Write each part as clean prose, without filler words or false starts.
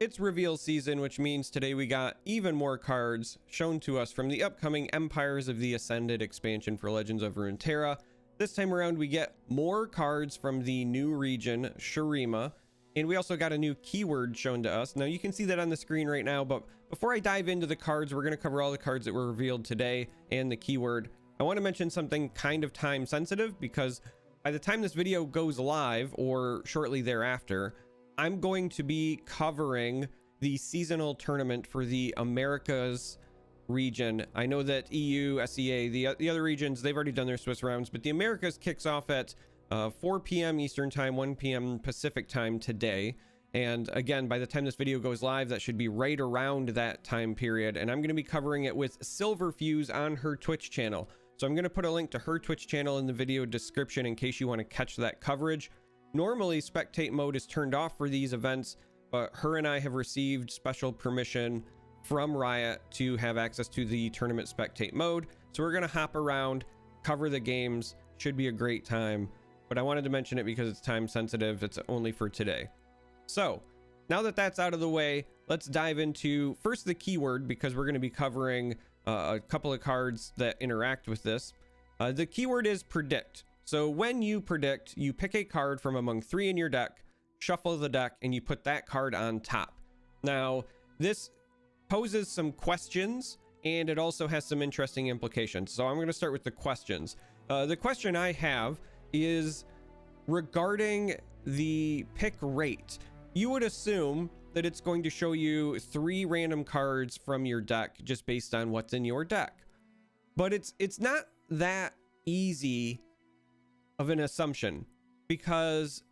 It's reveal season, which means today we got even more cards shown to us from the upcoming Empires of the Ascended expansion for Legends of Runeterra. This time around, we get more cards from the new region, Shurima, and we also got a new keyword shown to us. Now, you can see that on the screen right now, but before I dive into the cards, we're going to cover all the cards that were revealed today and the keyword. I want to mention something kind of time sensitive because by the time this video goes live or shortly thereafter, I'm going to be covering the seasonal tournament for the Americas region. I know that EU, SEA, the other regions, they've already done their Swiss rounds, but the Americas kicks off at 4 p.m. Eastern time, 1 p.m. Pacific time today. And again, by the time this video goes live, that should be right around that time period. And I'm going to be covering it with Silverfuse on her Twitch channel. So I'm going to put a link to her Twitch channel in the video description in case you want to catch that coverage. Normally, spectate mode is turned off for these events, but her and I have received special permission from Riot to have access to the tournament spectate mode. So we're going to hop around, cover the games. Should be a great time. But I wanted to mention it because it's time sensitive. It's only for today. So now that that's out of the way, let's dive into first the keyword, because we're going to be covering a couple of cards that interact with this. The keyword is predict. So when you predict, you pick a card from among 3 in your deck, shuffle the deck, and you put that card on top. Now, this poses some questions, and it also has some interesting implications. So I'm going to start with the questions. The question I have is regarding the pick rate. You would assume that it's going to show you 3 random cards from your deck just based on what's in your deck. But it's not that easy of an assumption, because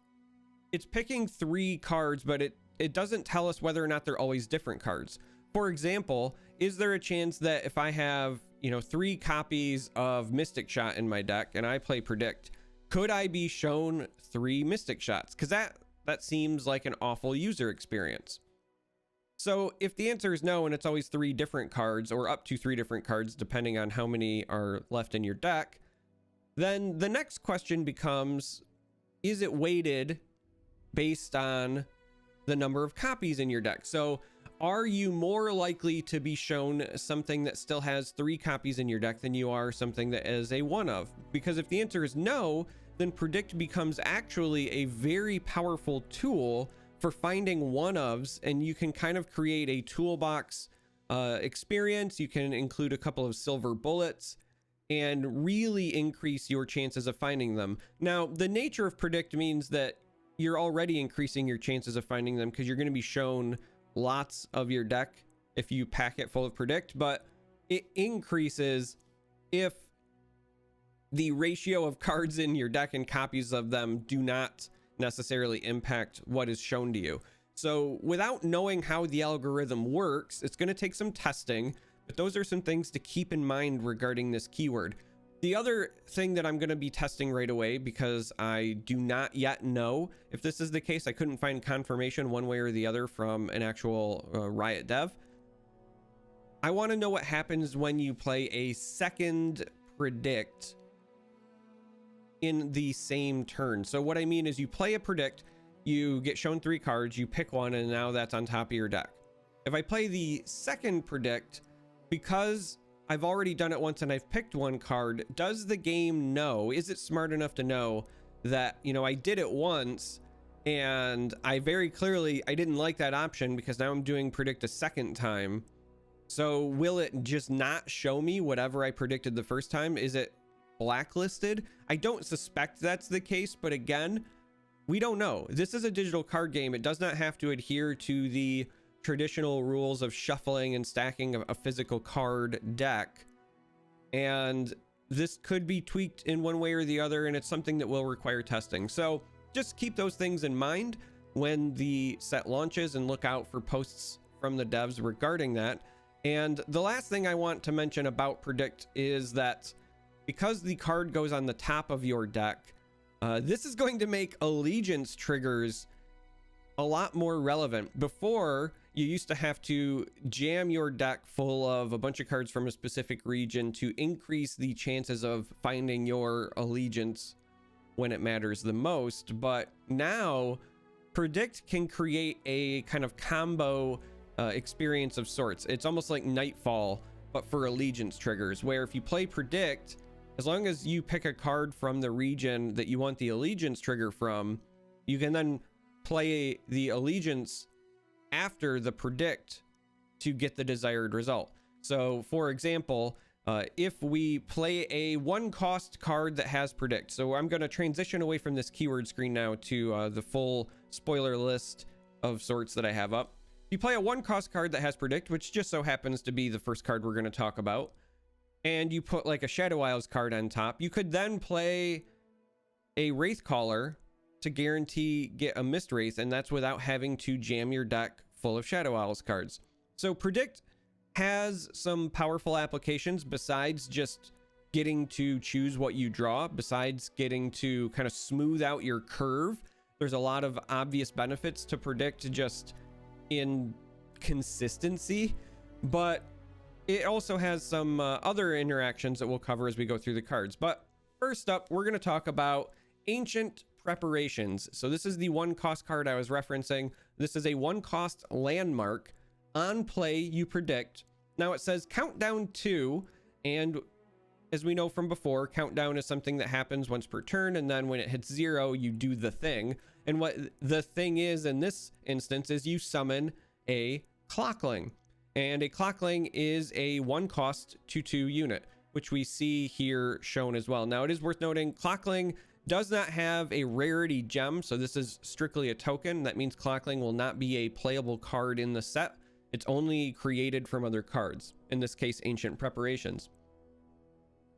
it's picking 3 cards, but it doesn't tell us whether or not they're always different cards. For example, is there a chance that if I have, 3 copies of Mystic Shot in my deck and I play Predict, could I be shown 3 Mystic Shots? Because that seems like an awful user experience. So if the answer is no, and it's always 3 different cards, or up to 3 different cards, depending on how many are left in your deck, then the next question becomes, is it weighted based on the number of copies in your deck? So are you more likely to be shown something that still has 3 copies in your deck than you are something that is a one of? Because if the answer is no, then Predict becomes actually a very powerful tool for finding one-ofs, and you can kind of create a toolbox experience. You can include a couple of silver bullets and really increase your chances of finding them. Now, the nature of Predict means that you're already increasing your chances of finding them because you're going to be shown lots of your deck if you pack it full of Predict, but it increases if the ratio of cards in your deck and copies of them do not necessarily impact what is shown to you. So without knowing how the algorithm works, it's going to take some testing, but those are some things to keep in mind regarding this keyword. The other thing that I'm going to be testing right away, because I do not yet know if this is the case, I couldn't find confirmation one way or the other from an actual Riot dev. I want to know what happens when you play a second Predict in the same turn. So what I mean is you play a Predict, you get shown 3 cards, you pick one, and now that's on top of your deck. If I play the second Predict, because I've already done it once and I've picked 1 card, does the game know, is it smart enough to know that, I did it once and I very clearly, I didn't like that option because now I'm doing Predict a second time. So will it just not show me whatever I predicted the first time? Is it blacklisted? I don't suspect that's the case, but again, we don't know. This is a digital card game. It does not have to adhere to the traditional rules of shuffling and stacking a physical card deck, and this could be tweaked in one way or the other, and it's something that will require testing. So just keep those things in mind when the set launches and look out for posts from the devs regarding that. And the last thing I want to mention about Predict is that because the card goes on the top of your deck, this is going to make allegiance triggers a lot more relevant. Before, you used to have to jam your deck full of a bunch of cards from a specific region to increase the chances of finding your allegiance when it matters the most. But now Predict can create a kind of combo experience of sorts. It's almost like Nightfall, but for allegiance triggers, where if you play Predict, as long as you pick a card from the region that you want the allegiance trigger from, you can then play the allegiance after the Predict to get the desired result. So for example, if we play a 1-cost card that has Predict, so I'm going to transition away from this keyword screen now to the full spoiler list of sorts that I have up. You play a 1-cost card that has Predict, which just so happens to be the first card we're going to talk about, and you put like a Shadow Isles card on top. You could then play a Wraithcaller to guarantee get a Mist Wraith, and that's without having to jam your deck full of Shadow Isles cards. So Predict has some powerful applications besides just getting to choose what you draw, besides getting to kind of smooth out your curve. There's a lot of obvious benefits to Predict just in consistency, but it also has some other interactions that we'll cover as we go through the cards. But first up, we're going to talk about Ancient Preparations. So this is the 1-cost card I was referencing. This is a 1-cost landmark. On play, you predict. Now it says countdown 2, and as we know from before, countdown is something that happens once per turn, and then when it hits 0, you do the thing. And what the thing is in this instance is you summon a Clockling. And a Clockling is a 1-cost 2/2 unit, which we see here shown as well. Now it is worth noting, Clockling does not have a rarity gem, so this is strictly a token. That means Clockling will not be a playable card in the set. It's only created from other cards, in this case Ancient Preparations.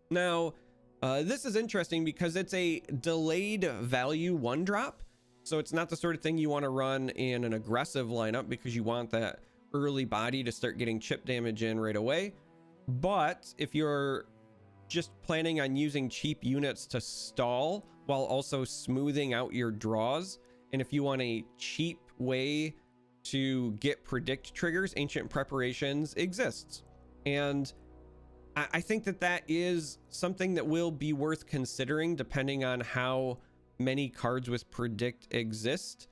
Now this is interesting because it's a delayed value 1-drop, so it's not the sort of thing you want to run in an aggressive lineup because you want that early body to start getting chip damage in right away. But if you're just planning on using cheap units to stall while also smoothing out your draws, and if you want a cheap way to get Predict triggers, Ancient Preparations exists. And I think that that is something that will be worth considering depending on how many cards with Predict exist.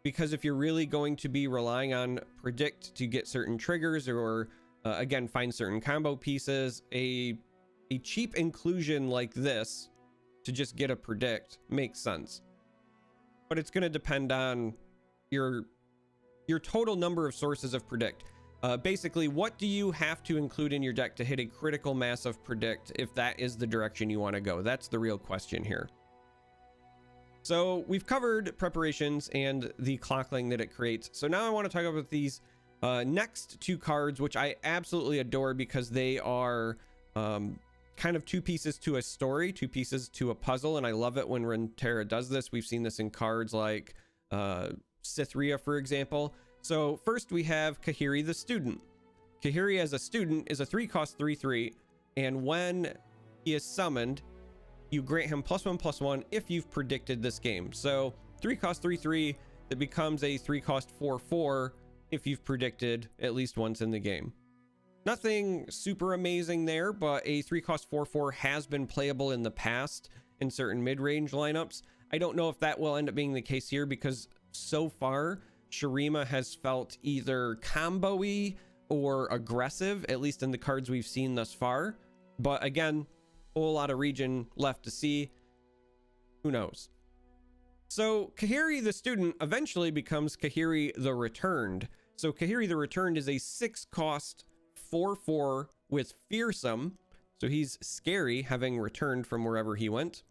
Because if you're really going to be relying on Predict to get certain triggers or again find certain combo pieces, a cheap inclusion like this to just get a Predict makes sense. But it's going to depend on your total number of sources of Predict. Basically, what do you have to include in your deck to hit a critical mass of Predict if that is the direction you want to go? That's the real question here. So we've covered Preparations and the Clockling that it creates. So now I want to talk about these next 2 cards, which I absolutely adore because they are kind of 2 pieces to a story, 2 pieces to a puzzle. And I love it when Runeterra does this. We've seen this in cards like Cytheria, for example. So first we have Kahiri the Student. Kahiri as a student is a 3-cost 3/3, and when he is summoned, you grant him +1/+1 if you've predicted this game. So 3-cost 3/3 that becomes a 3-cost 4/4 if you've predicted at least once in the game. Nothing super amazing there, but a 3-cost 4/4 has been playable in the past in certain mid-range lineups. I don't know if that will end up being the case here because so far Shurima has felt either combo-y or aggressive, at least in the cards we've seen thus far. But again, a whole lot of region left to see. Who knows? So Kahiri the Student eventually becomes Kahiri the Returned. So Kahiri the Returned is a 6-cost 4/4 with Fearsome. So he's scary, having returned from wherever he went.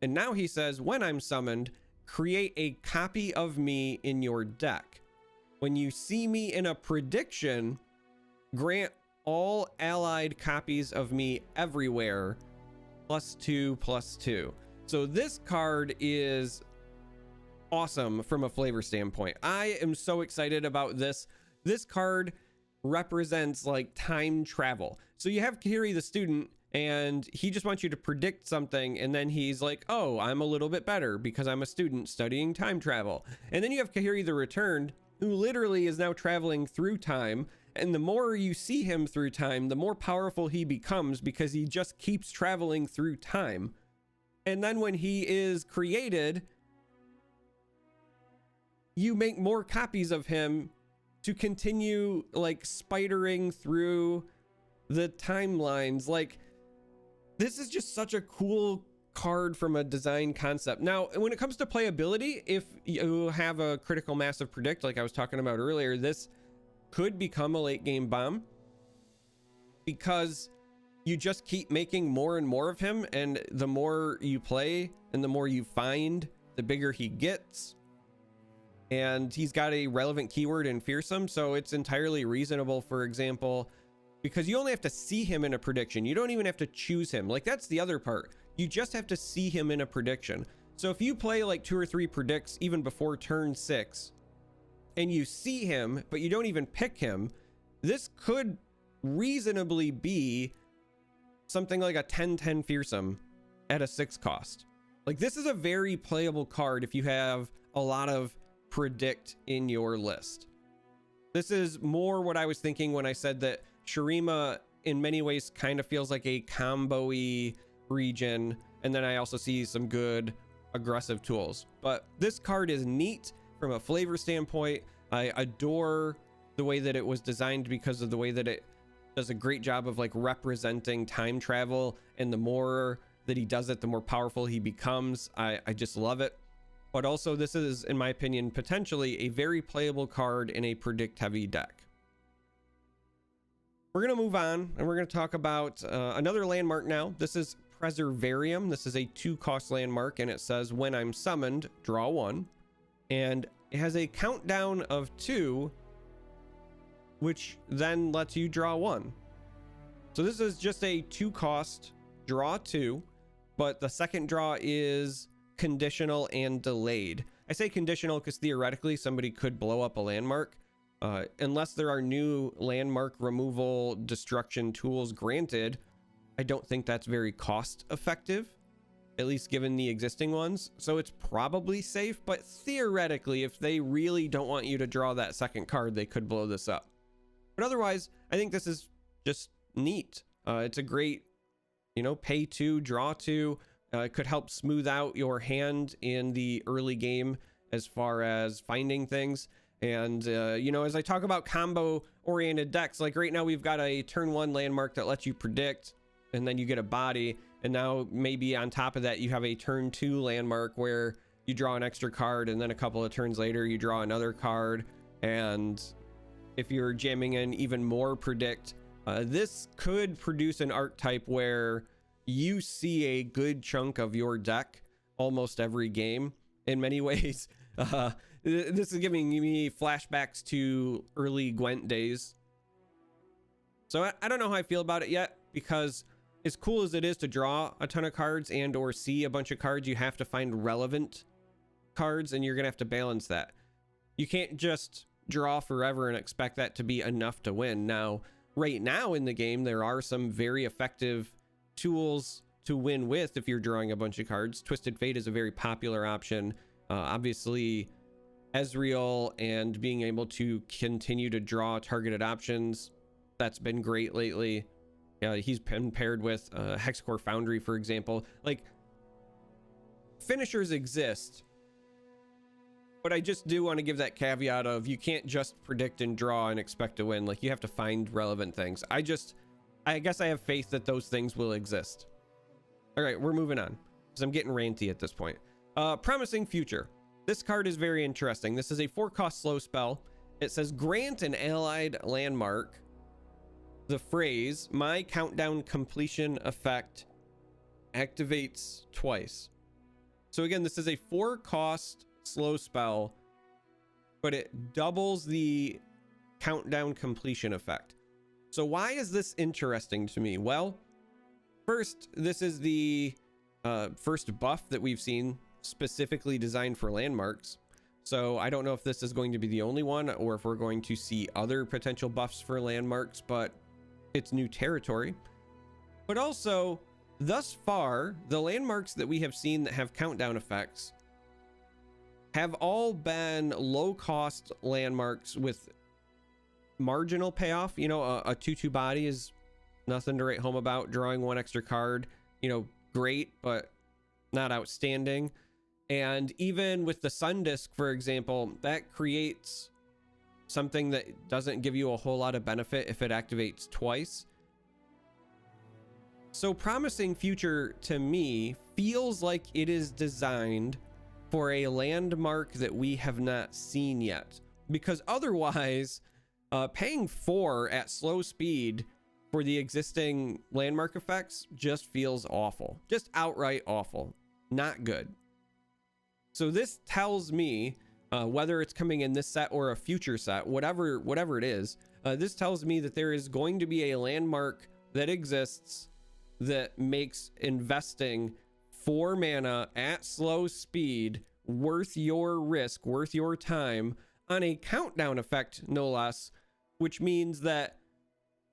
And now he says, when I'm summoned, create a copy of me in your deck. When you see me in a prediction, grant all allied copies of me everywhere +2/+2. So this card is awesome from a flavor standpoint. I am so excited about this. This card represents like time travel. So you have Kahiri the Student, and he just wants you to predict something, and then he's like, oh, I'm a little bit better because I'm a student studying time travel. And then you have Kahiri the Returned, who literally is now traveling through time, and the more you see him through time, the more powerful he becomes because he just keeps traveling through time. And then when he is created, you make more copies of him to continue like spidering through the timelines. Like, this is just such a cool card from a design concept. Now, when it comes to playability, if you have a critical mass of predict, like I was talking about earlier, this could become a late game bomb because you just keep making more and more of him, and the more you play and the more you find, the bigger he gets. And he's got a relevant keyword in fearsome, so it's entirely reasonable, for example, because you only have to see him in a prediction. You don't even have to choose him. Like, that's the other part. You just have to see him in a prediction. So if you play like 2 or 3 predicts even before turn 6 and you see him, but you don't even pick him, this could reasonably be something like a 10-10 fearsome at a 6 cost. Like, this is a very playable card if you have a lot of predict in your list. This is more what I was thinking when I said that Shurima in many ways kind of feels like a combo-y region, and then I also see some good aggressive tools. But this card is neat from a flavor standpoint. I adore the way that it was designed because of the way that it does a great job of like representing time travel, and the more that he does it, the more powerful he becomes. I just love it. But also, this is, in my opinion, potentially a very playable card in a predict heavy deck. We're going to move on and we're going to talk about another landmark now. This is Preservarium. This is a 2-cost landmark, and it says when I'm summoned, draw 1. And it has a countdown of 2, which then lets you draw 1. So this is just a 2-cost draw 2, but the second draw is conditional and delayed. I say conditional because theoretically somebody could blow up a landmark. Unless there are new landmark removal destruction tools granted, I don't think that's very cost effective, at least given the existing ones. So it's probably safe, but theoretically, if they really don't want you to draw that second card, they could blow this up. But otherwise, I think this is just neat. It's a great, pay 2, draw 2. It could help smooth out your hand in the early game as far as finding things. And, as I talk about combo oriented decks, like right now we've got a turn 1 landmark that lets you predict, and then you get a body. And now maybe on top of that, you have a turn 2 landmark where you draw an extra card, and then a couple of turns later, you draw another card. And if you're jamming in even more predict, this could produce an archetype where you see a good chunk of your deck almost every game. In many ways, this is giving me flashbacks to early Gwent days. So I don't know how I feel about it yet, because as cool as it is to draw a ton of cards and or see a bunch of cards, you have to find relevant cards, and you're gonna have to balance that. You can't just draw forever and expect that to be enough to win. Now, right now in the game, there are some very effective tools to win with if you're drawing a bunch of cards. Twisted Fate is a very popular option. Obviously, Ezreal and being able to continue to draw targeted options, that's been great lately. He's been paired with Hexcore Foundry, for example. Like, finishers exist, but I just do want to give that caveat of you can't just predict and draw and expect to win. Like, you have to find relevant things. I guess I have faith that those things will exist. All right, we're moving on because I'm getting ranty at this point. Promising Future. This card is very interesting. This is a 4-cost slow spell. It says grant an allied landmark the phrase my countdown completion effect activates twice. So again, this is a 4-cost slow spell, but it doubles the countdown completion effect. So why is this interesting to me? Well, first, this is the first buff that we've seen specifically designed for landmarks. So I don't know if this is going to be the only one or if we're going to see other potential buffs for landmarks, but it's new territory. But also, thus far, the landmarks that we have seen that have countdown effects have all been low-cost landmarks with marginal payoff. A 2/2 body is nothing to write home about. Drawing 1 extra card, great, but not outstanding. And even with the Sun Disk, for example, that creates something that doesn't give you a whole lot of benefit if it activates twice. So Promising Future to me feels like it is designed for a landmark that we have not seen yet, because otherwise paying 4 at slow speed for the existing landmark effects just feels awful, just outright awful, not good. So this tells me whether it's coming in this set or a future set, whatever it is, this tells me that there is going to be a landmark that exists that makes investing 4 mana at slow speed worth your risk, worth your time, on a countdown effect, no less, which means that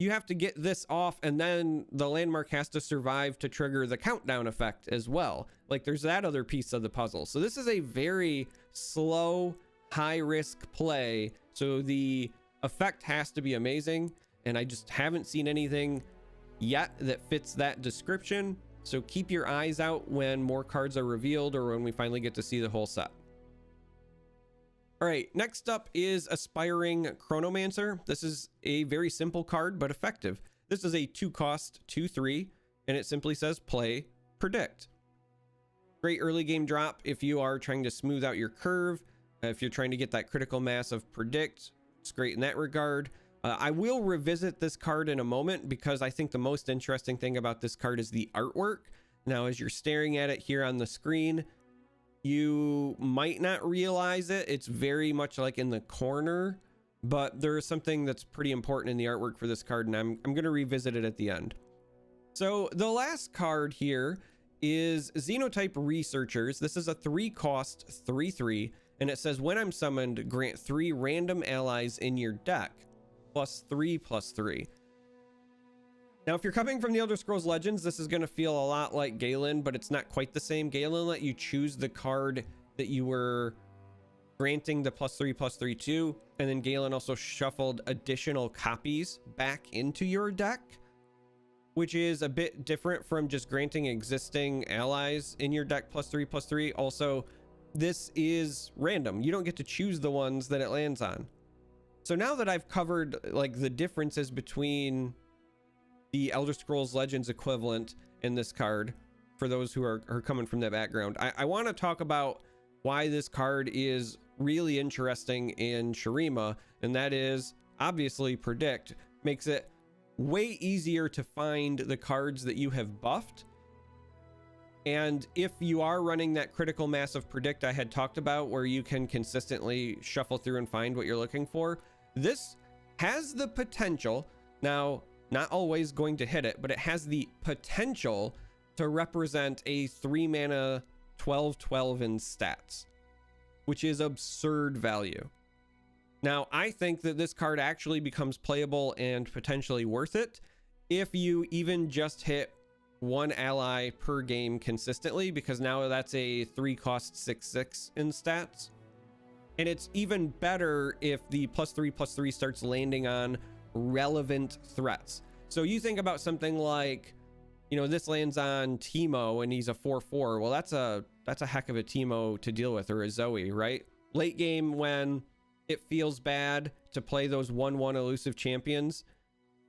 you have to get this off and then the landmark has to survive to trigger the countdown effect as well. Like, there's that other piece of the puzzle. So this is a very slow, high risk play. So the effect has to be amazing. And I just haven't seen anything yet that fits that description. So keep your eyes out when more cards are revealed or when we finally get to see the whole set. All right, next up is Aspiring Chronomancer. This is a very simple card, but effective. This is a 2-cost, 2/3, and it simply says play, predict. Great early game drop if you are trying to smooth out your curve. If you're trying to get that critical mass of predict, it's great in that regard. I will revisit this card in a moment because I think the most interesting thing about this card is the artwork. Now, as you're staring at it here on the screen, you might not realize it. It's very much like in the corner, but there is something that's pretty important in the artwork for this card, and I'm going to revisit it at the end. So the last card here is Xenotype Researchers. This is a 3-cost, 3/3, and it says when I'm summoned, grant 3 random allies in your deck, +3/+3. Now, if you're coming from the Elder Scrolls Legends, this is going to feel a lot like Galen, but it's not quite the same. Galen let you choose the card that you were granting the +3/+3 to, and then Galen also shuffled additional copies back into your deck, which is a bit different from just granting existing allies in your deck +3/+3. Also, this is random. You don't get to choose the ones that it lands on. So now that I've covered like the differences between the Elder Scrolls Legends equivalent in this card, for those who are coming from that background, I want to talk about why this card is really interesting in Shurima, and that is obviously predict makes it way easier to find the cards that you have buffed. And if you are running that critical mass of predict I had talked about, where you can consistently shuffle through and find what you're looking for, this has the potential, now not always going to hit it, but it has the potential to represent a 3 mana 12/12 in stats, which is absurd value. Now, I think that this card actually becomes playable and potentially worth it if you even just hit 1 ally per game consistently, because now that's a 3-cost 6/6 in stats. And it's even better if the +3/+3 starts landing on relevant threats. So you think about something like, you know, this lands on Teemo and he's a 4/4. Well, that's a heck of a Teemo to deal with, or a Zoe, right? Late game, when it feels bad to play those 1/1 elusive champions,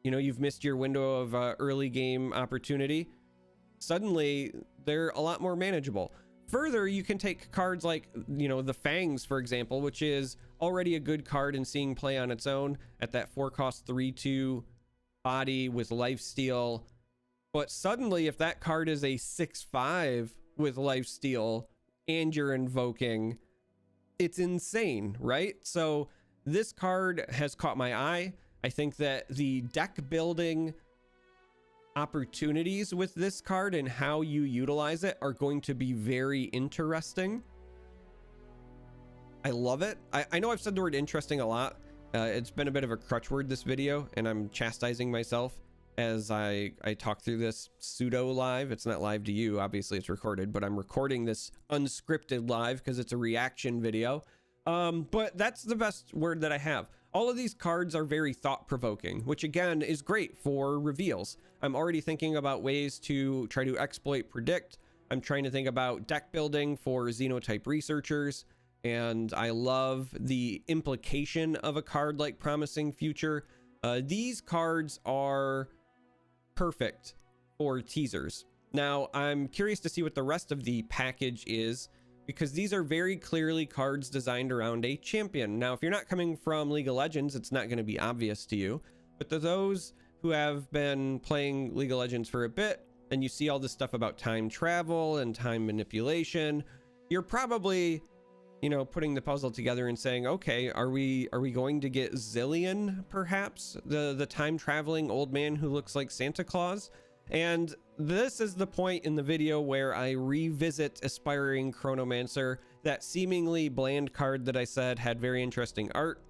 you know, you've missed your window of early game opportunity. Suddenly they're a lot more manageable. Further, you can take cards like, you know, the Fangs, for example, which is already a good card and seeing play on its own at that 4-cost 3/2 body with lifesteal. But suddenly, if that card is a 6/5 with lifesteal and you're invoking, it's insane, right? So this card has caught my eye. I think that the deck building opportunities with this card and how you utilize it are going to be very interesting. I love it. I know I've said the word interesting a lot. It's been a bit of a crutch word this video, and I'm chastising myself as I talk through this pseudo live. It's not live to you, obviously it's recorded, but I'm recording this unscripted live because it's a reaction video. But that's the best word that I have. All of these cards are very thought-provoking, which again is great for reveals. I'm already thinking about ways to try to exploit predict I'm trying to think about deck building for xenotype researchers, and I love the implication of a card like Promising Future. These cards are perfect for teasers. Now, I'm curious to see what the rest of the package is, because these are very clearly cards designed around a champion. Now, if you're not coming from League of Legends, it's not going to be obvious to you, but to those who have been playing League of Legends for a bit, and you see all this stuff about time travel and time manipulation, you're probably, you know, putting the puzzle together and saying, okay, are we going to get Zillion, perhaps, the time traveling old man who looks like Santa Claus? And this is the point in the video where I revisit Aspiring Chronomancer, that seemingly bland card that I said had very interesting art.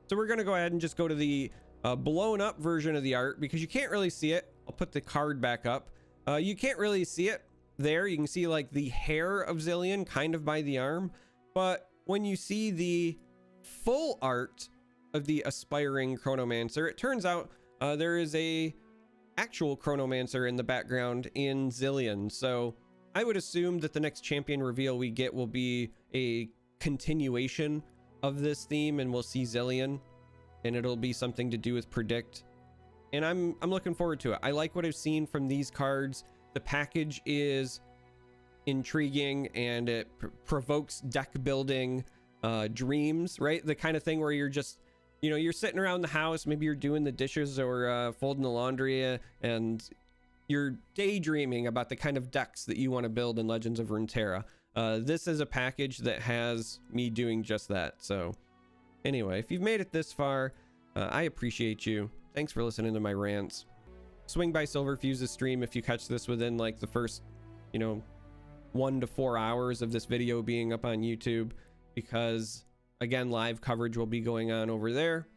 So we're going to go ahead and just go to the blown up version of the art, because you can't really see it. I'll put the card back up. You can't really see it there. You can see like the hair of Zillion kind of by the arm, but when you see the full art of the Aspiring Chronomancer, it turns out there is a actual Chronomancer in the background in Zillion. So I would assume that the next champion reveal we get will be a continuation of this theme, and we'll see Zillion, and it'll be something to do with Predict. And I'm looking forward to it. I like what I've seen from these cards. The package is intriguing, and it provokes deck building dreams, right? The kind of thing where you're just, you know, you're sitting around the house, maybe you're doing the dishes or folding the laundry, and you're daydreaming about the kind of decks that you want to build in Legends of Runeterra. This is a package that has me doing just that. So anyway, if you've made it this far, I appreciate you. Thanks for listening to my rants. Swing by Silverfuse's stream if you catch this within like the first, you know, 1 to 4 hours of this video being up on YouTube, because again, live coverage will be going on over there.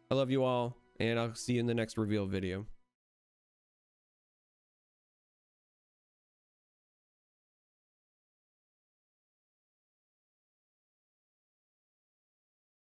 I love you all, and I'll see you in the next reveal video.